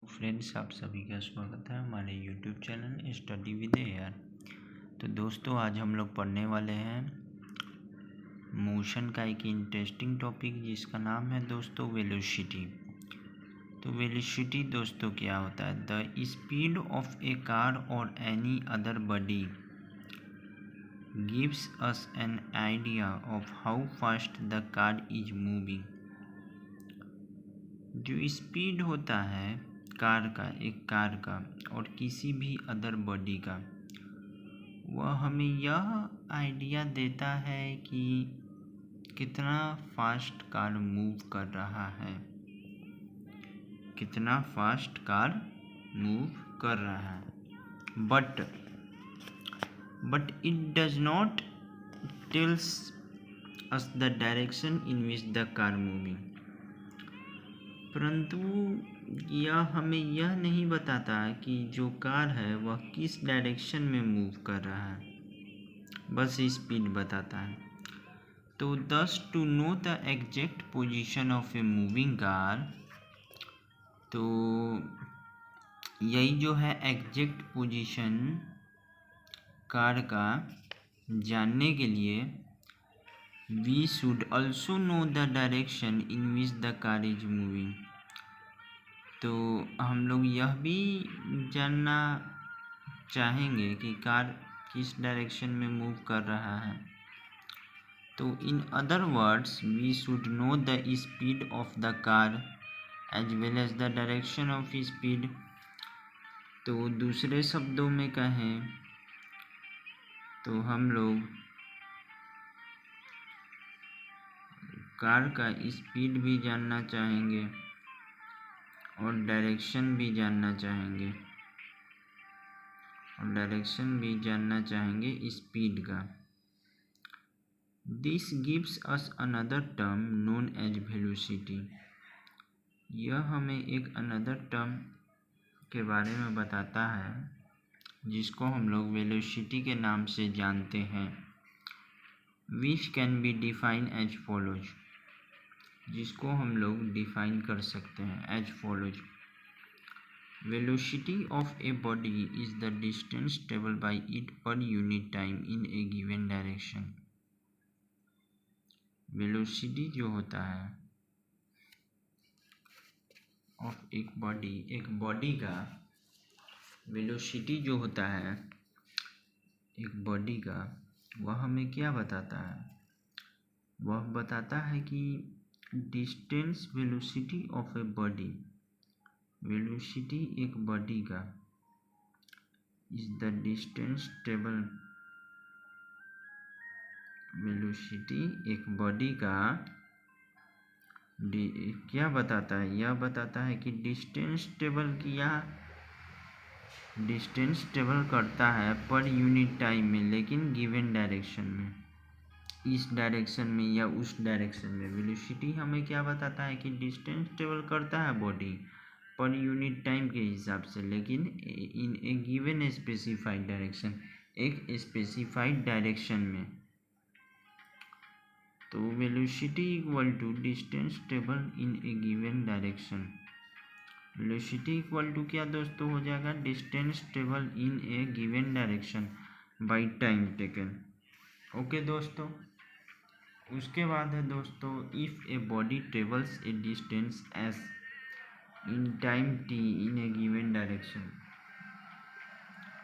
Friends, आप सभी का स्वागत है हमारे YouTube channel study with AR. तो दोस्तों, आज हम लोग पढ़ने वाले हैं मोशन का एक इंटरेस्टिंग टॉपिक जिसका नाम है दोस्तों वेलोसिटी। तो वेलोसिटी दोस्तों क्या होता है? The speed of a car और any other body gives us an idea of how fast the car is moving. जो स्पीड होता है एक कार का और किसी भी अदर बॉडी का, वह हमें यह आइडिया देता है कि कितना फास्ट कार मूव कर रहा है, कितना फास्ट कार मूव कर रहा है। But it does not tells us the direction in which the car moving. परंतु यह हमें यह नहीं बताता कि जो कार है वह किस डायरेक्शन में मूव कर रहा है, बस स्पीड बताता है। तो thus to know the exact position of a moving car, तो यही जो है एग्जैक्ट पोजीशन कार का जानने के लिए we should also know the direction in which the car is moving. तो हम लोग यह भी जानना चाहेंगे कि कार किस डायरेक्शन में मूव कर रहा है। तो in other words we should know the speed of the car as well as the direction of speed. तो दूसरे शब्दों में कहें तो हम लोग कार का स्पीड भी जानना चाहेंगे और डायरेक्शन भी जानना चाहेंगे स्पीड का। This gives us another term known as velocity. यह हमें एक अनदर टर्म के बारे में बताता है जिसको हम लोग वेलोसिटी के नाम से जानते हैं, which can be define as follows, जिसको हम लोग डिफाइन कर सकते हैं as follows. Velocity of a body is the distance travel by it per unit time in a given direction. Velocity जो होता है ऑफ एक बॉडी का वेलोसिटी जो होता है एक बॉडी का, वह हमें क्या बताता है? वह बताता है कि distance velocity of a body, velocity एक बॉडी का is the distance travel, velocity एक बॉडी का क्या बताता है? यह बताता है कि डिस्टेंस ट्रेवल करता है पर यूनिट टाइम में, लेकिन गिवन डायरेक्शन में, इस डायरेक्शन में या उस डायरेक्शन में। वेलोसिटी हमें क्या बताता है कि डिस्टेंस ट्रेवल करता है बॉडी पर यूनिट टाइम के हिसाब से, लेकिन in a given specified direction, एक स्पेसिफाइड डायरेक्शन में। तो velocity equal to distance travel in a given direction. Velocity equal to क्या दोस्तों हो जाएगा? Distance travel in a given direction by time taken. Okay दोस्तों, उसके बाद है दोस्तों, if a body travels a distance s in time t in a given direction.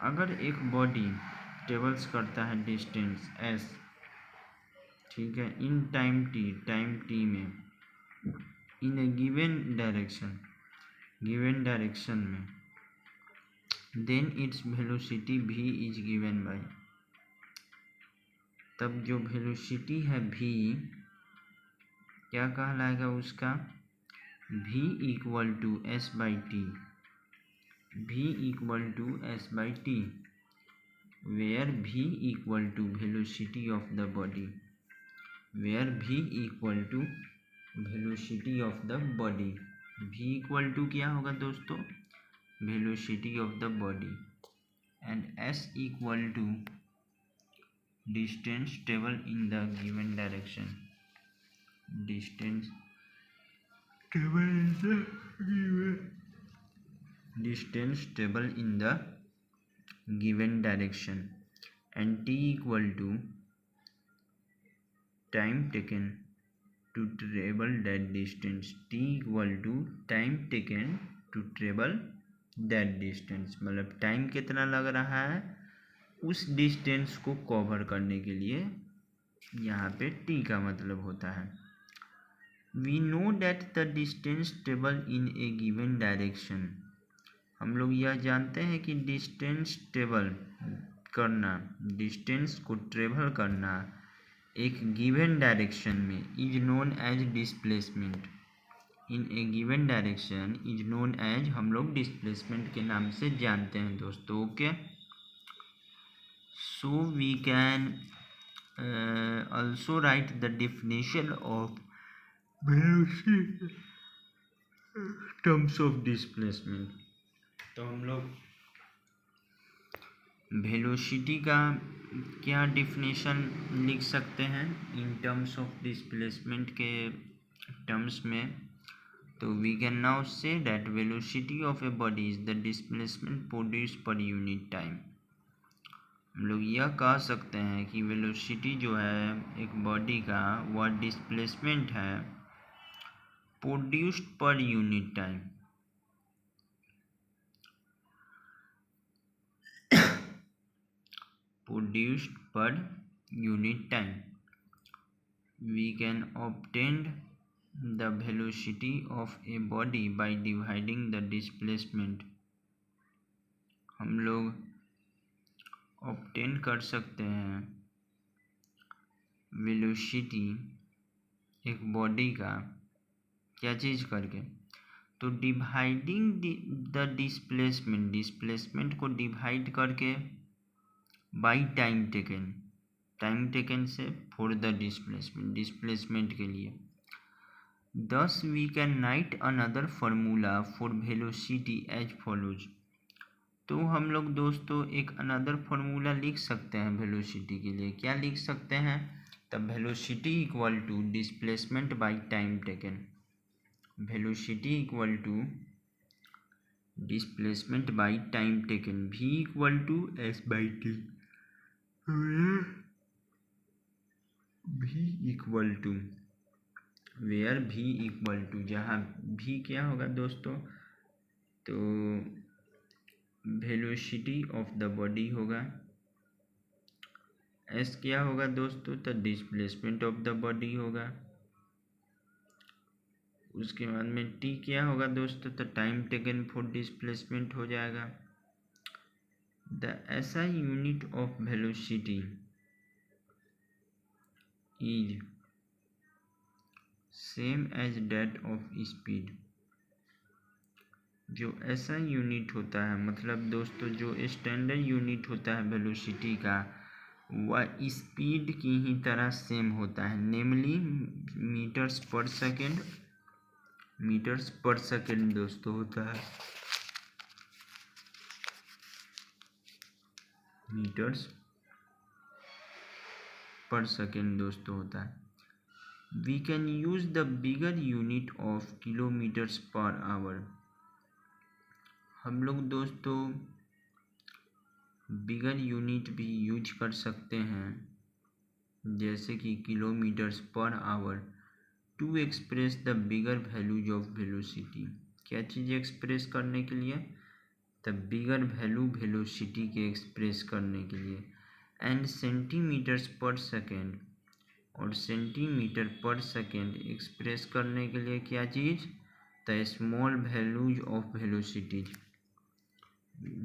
अगर एक बॉडी ट्रेवल्स करता है डिस्टेंस एस, ठीक है, इन टाइम टी में, इन ए गिवन डायरेक्शन में, then its velocity v is given by, तब जो वेलोसिटी है v क्या कहलाएगा उसका? v equal to S by T, v equal to S by T, where v equal to velocity of the body, where v equal to velocity of the body. v equal to क्या होगा दोस्तों? Velocity of the body, and s equal to distance travel in the given direction, distance travel in the given distance travel in the given direction and t equal to time taken to travel that distance. t equal to time taken to travel that distance, मतलब time कितना लग रहा है उस distance को cover करने के लिए, यहाँ पे t का मतलब होता है। We know that the distance travel in a given direction, हम लोग यह जानते हैं कि डिस्टेंस ट्रेवल करना, डिस्टेंस को ट्रेवल करना एक गिवन डायरेक्शन में is known as displacement. In a given direction is known as, हम लोग डिस्प्लेसमेंट के नाम से जानते हैं दोस्तों। Okay, so we can also write the definition of velocity terms of displacement. तो हम लोग वेलोसिटी का क्या डिफिनेशन लिख सकते हैं इन टर्म्स ऑफ डिस्प्लेसमेंट के टर्म्स में। तो we can now say that velocity of a body is the displacement produce per unit time. हम लोग यह कह सकते हैं कि वेलोसिटी जो है एक बॉडी का वह डिस्प्लेसमेंट है प्रोड्यूस्ड पर unit time. produced per unit time. We can obtain the velocity of a body by dividing the displacement. हम लोग obtain कर सकते हैं वेलोसिटी एक बॉडी का क्या चीज़ करके, तो डिवाइडिंग द डिस्प्लेसमेंट, डिस्प्लेसमेंट को डिवाइड करके by time taken, time taken से फॉर द डिस्प्लेसमेंट, डिस्प्लेसमेंट के लिए। Thus we can write another formula for velocity as follows. तो हम लोग दोस्तों एक अनदर फार्मूला लिख सकते हैं वेलोसिटी के लिए। क्या लिख सकते हैं, तब velocity equal to displacement by time taken, velocity equal to displacement by time taken, v equal to S by T, v equal to where v equal to, जहाँ v क्या होगा दोस्तों, तो वेलोसिटी ऑफ द बॉडी होगा, s क्या होगा दोस्तों, तो डिस्प्लेसमेंट ऑफ द बॉडी होगा, उसके बाद में t क्या होगा दोस्तों, तो टाइम टेकन फॉर डिस्प्लेसमेंट हो जाएगा। The SI unit of velocity is same as that of speed. जो SI यूनिट होता है, मतलब दोस्तों जो स्टैंडर्ड यूनिट होता है वेलोसिटी का, वह स्पीड की ही तरह सेम होता है, namely metres per second, metres per second दोस्तों होता है, मीटर्स पर सेकेंड दोस्तों होता है। We can use the bigger unit of kilometres per hour. हम लोग दोस्तों बिगर यूनिट भी यूज कर सकते हैं, जैसे कि kilometres per hour, to express the bigger values of velocity. क्या चीज़ एक्सप्रेस करने के लिए, द बिगर वैल्यू वेलोसिटी के एक्सप्रेस करने के लिए। एंड सेंटीमीटर्स पर सेकेंड, और सेंटीमीटर पर सेकेंड एक्सप्रेस करने के लिए क्या चीज़, the small values of velocities,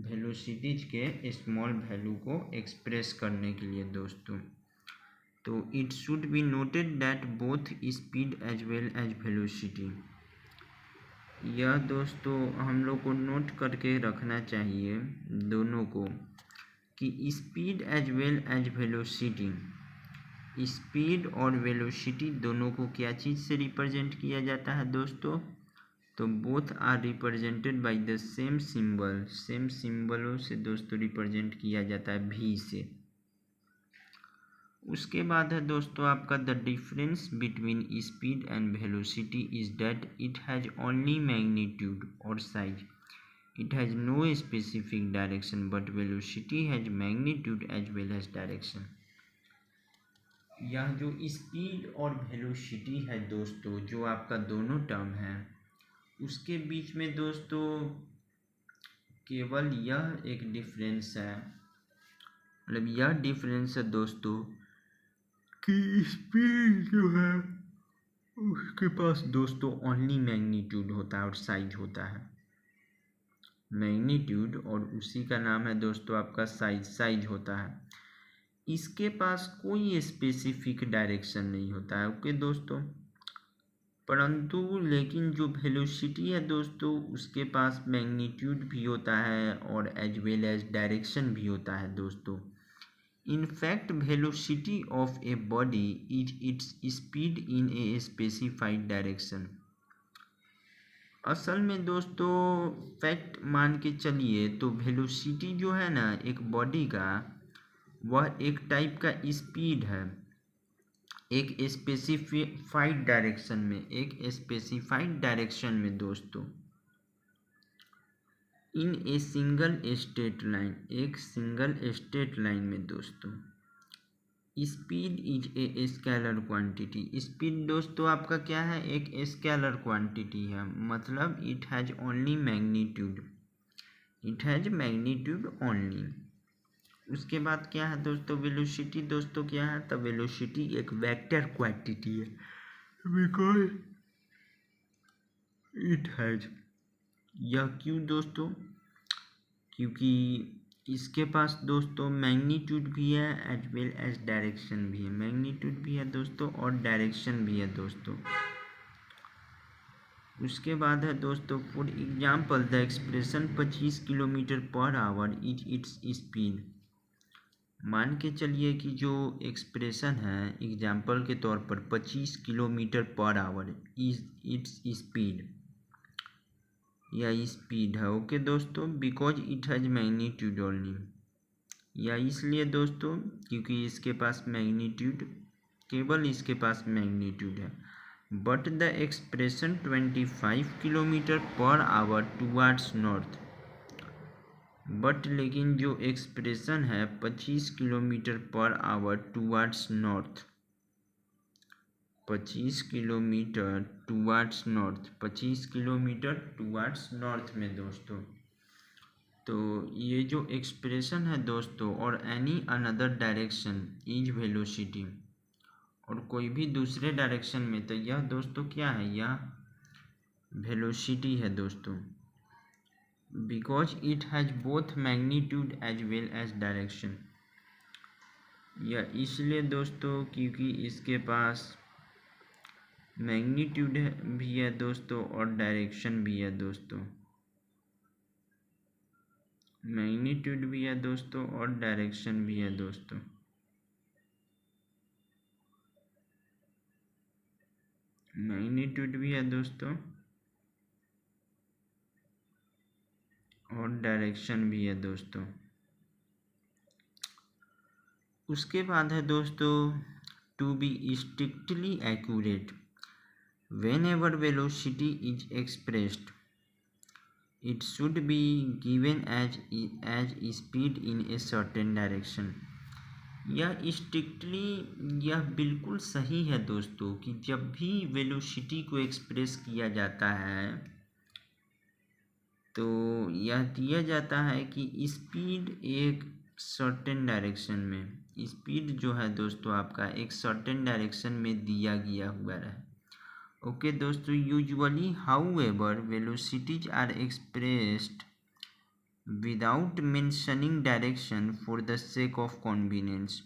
velocities के स्मॉल वैल्यू को एक्सप्रेस करने के लिए दोस्तों। तो it should be noted that both speed as well as velocity, यह दोस्तों हम लोग को नोट करके रखना चाहिए दोनों को, कि speed as well as velocity, speed और वेलोसिटी दोनों को क्या चीज़ से रिप्रेजेंट किया जाता है दोस्तों, तो both are represented by the same symbol, same सिंबलों से दोस्तों रिप्रेजेंट किया जाता है v से। उसके बाद है दोस्तों आपका the difference between speed and velocity is that it has only magnitude और size. It has no specific direction but velocity has magnitude as well as direction. यह जो स्पीड और वेलोसिटी है दोस्तों, जो आपका दोनों टर्म है, उसके बीच में दोस्तों केवल यह एक डिफरेंस है, मतलब यह डिफरेंस है दोस्तों कि स्पीड जो है उसके पास दोस्तों ओनली मैग्नीट्यूड होता है और साइज होता है, मैग्नीट्यूड, और उसी का नाम है दोस्तों आपका साइज होता है। इसके पास कोई स्पेसिफिक डायरेक्शन नहीं होता है, ओके दोस्तों। परंतु लेकिन जो वेलोसिटी है दोस्तों, उसके पास मैग्नीट्यूड भी होता है और एज वेल एज डायरेक्शन भी होता है दोस्तों। In fact, velocity of a body is its speed in a specified direction. असल में दोस्तों फैक्ट मान के चलिए तो वेलोसिटी जो है ना एक बॉडी का, वह एक टाइप का स्पीड है एक स्पेसिफाइड डायरेक्शन में दोस्तों, इन ए सिंगल स्ट्रेट लाइन, एक सिंगल स्ट्रेट लाइन में दोस्तों। Speed is a scalar quantity, speed दोस्तों आपका क्या है, एक स्केलर क्वांटिटी है, मतलब it has only magnitude, it has magnitude only. उसके बाद क्या है दोस्तों, वेलोसिटी दोस्तों क्या है, तो वेलोसिटी एक वेक्टर क्वांटिटी है, बिकॉज इट हैज, यह क्यों दोस्तों, क्योंकि इसके पास दोस्तों मैग्नीट्यूड भी है एज वेल एज डायरेक्शन भी है, मैग्नीट्यूड भी है दोस्तों और डायरेक्शन भी है दोस्तों। उसके बाद है दोस्तों, for example the expression 25 kilometre per our is its speed. मान के चलिए कि जो एक्सप्रेशन है एग्जांपल के तौर पर 25 kilometre per our is its speed, या स्पीड है, ओके दोस्तों, because it has magnitude only, या इसलिए दोस्तों क्योंकि इसके पास मैग्नीट्यूड, केवल इसके पास मैग्नीट्यूड है। But the expression 25 kilometre per our towards north, but लेकिन जो एक्सप्रेशन है 25 kilometre per our towards north, 25 kilometre towards north, 25 kilometre towards north में दोस्तों, तो ये जो एक्सप्रेशन है दोस्तों, और any another direction is velocity, और कोई भी दूसरे डायरेक्शन में, तो यह दोस्तों क्या है, यह वेलोसिटी है दोस्तों, because it has both magnitude as well as direction, या इसलिए दोस्तों क्योंकि इसके पास मैग्नीट्यूड भी है दोस्तों और डायरेक्शन भी है दोस्तों, मैग्नीट्यूड भी है दोस्तों और डायरेक्शन भी है दोस्तों। मैग्नीट्यूड भी है दोस्तों और डायरेक्शन भी है दोस्तों। उसके बाद है दोस्तों, to be strictly accurate whenever velocity is expressed it should be given as speed in a certain direction। यह स्ट्रिक्टली, यह बिल्कुल सही है दोस्तों कि जब भी वेलोसिटी को एक्सप्रेस किया जाता है तो यह दिया जाता है कि स्पीड एक सर्टेन डायरेक्शन में, स्पीड जो है दोस्तों आपका एक सर्टेन डायरेक्शन में दिया गया हुआ है, ओके दोस्तों। Usually however velocities are expressed without mentioning direction for the sake of convenience,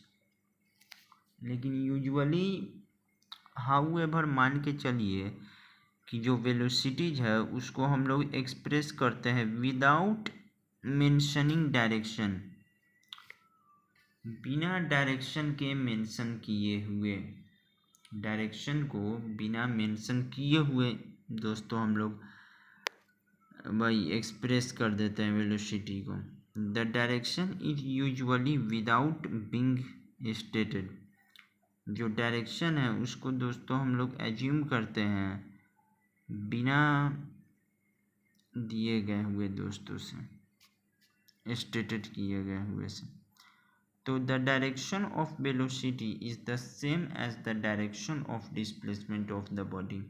लेकिन यूजुअली हाउएवर मान के चलिए कि जो वेलोसिटीज है उसको हम लोग एक्सप्रेस करते हैं विदाउट मेंशनिंग डायरेक्शन, बिना डायरेक्शन के मेंशन किए हुए, डायरेक्शन को बिना मेंशन किए हुए दोस्तों हम लोग भाई एक्सप्रेस कर देते हैं वेलोसिटी को। The direction is usually without being stated, जो डायरेक्शन है उसको दोस्तों हम लोग एज्यूम करते हैं बिना दिए गए हुए दोस्तों से, स्टेटेड किए गए हुए से। तो the direction of velocity is the same as the direction of displacement of the body.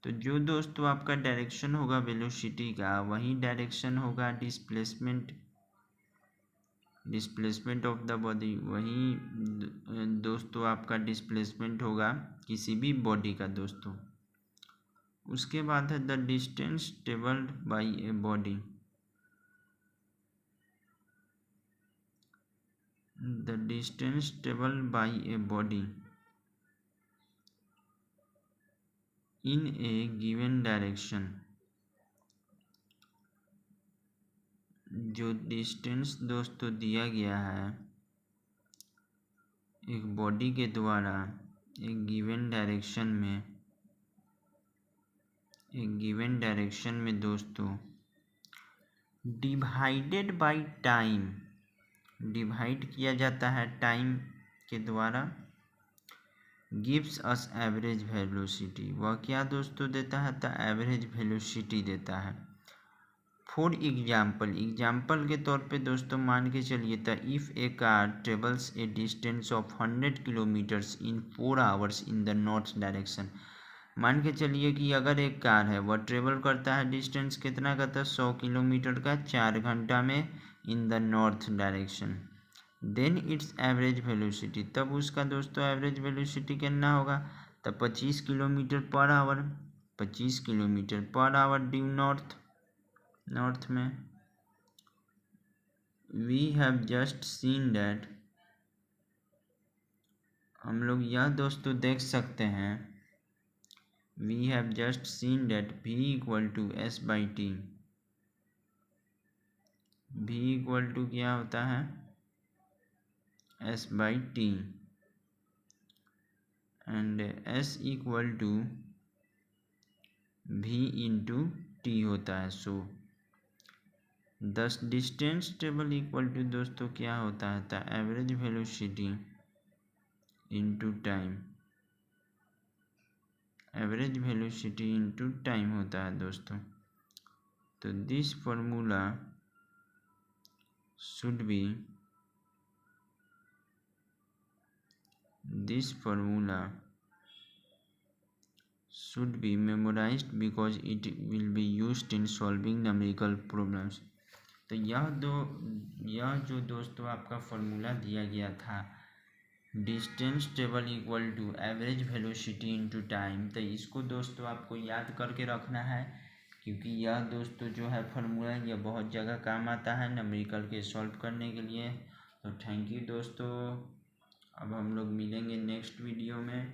तो जो दोस्तों आपका डायरेक्शन होगा वेलोसिटी का, वही डायरेक्शन होगा डिस्प्लेसमेंट ऑफ द बॉडी, वही दोस्तों आपका डिस्प्लेसमेंट होगा किसी भी बॉडी का दोस्तों। उसके बाद है the distance travelled by a body. The distance travelled by a body in a given direction. जो डिस्टेंस दोस्तों दिया गया है एक बॉडी के द्वारा एक गिवन डायरेक्शन में दोस्तों डिवाइडेड बाय टाइम, डिवाइड किया जाता है टाइम के द्वारा, गिव्स अस एवरेज वेलोसिटी। वह क्या दोस्तों देता है? तो एवरेज वेलोसिटी देता है। फॉर एग्जाम्पल के तौर पे दोस्तों मान के चलिए तो if A car travels a distance of 100 kilometres in 4 hours in the north direction. मान के चलिए कि अगर एक कार है वह ट्रेवल करता है डिस्टेंस कितना का? 100 किलोमीटर का 4 घंटा में in the north direction. Then its average velocity, तब उसका दोस्तों एवरेज वेलोसिटी कितना होगा? तो 25 kilometre per hour, 25 kilometre per hour due north में। We have just seen that, हम लोग यह दोस्तों देख सकते हैं, we have just seen that v equal to S by T. v equal to क्या होता है? S by T, and S equal to v into T होता है। सो दस डिस्टेंस ट्रेवल इक्वल टू दोस्तों क्या होता है? तो average velocity into time, average velocity into time होता है दोस्तों। तो this formula should be memorized because it will be used in solving numerical problems। तो यह जो दोस्तों आपका फॉर्मूला दिया गया था distance travel equal to average velocity into time, तो इसको दोस्तों आपको याद करके रखना है, क्योंकि यह दोस्तों जो है फॉर्मूला यह बहुत जगह काम आता है न्यूमेरिकल के सॉल्व करने के लिए। तो थैंक यू दोस्तों। अब हम लोग मिलेंगे नेक्स्ट वीडियो में,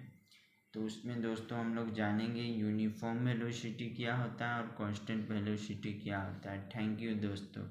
तो उसमें दोस्तों हम लोग जानेंगे यूनिफॉर्म वेलोसिटी क्या होता है और कांस्टेंट वेलोसिटी क्या होता है। थैंक यू दोस्तों।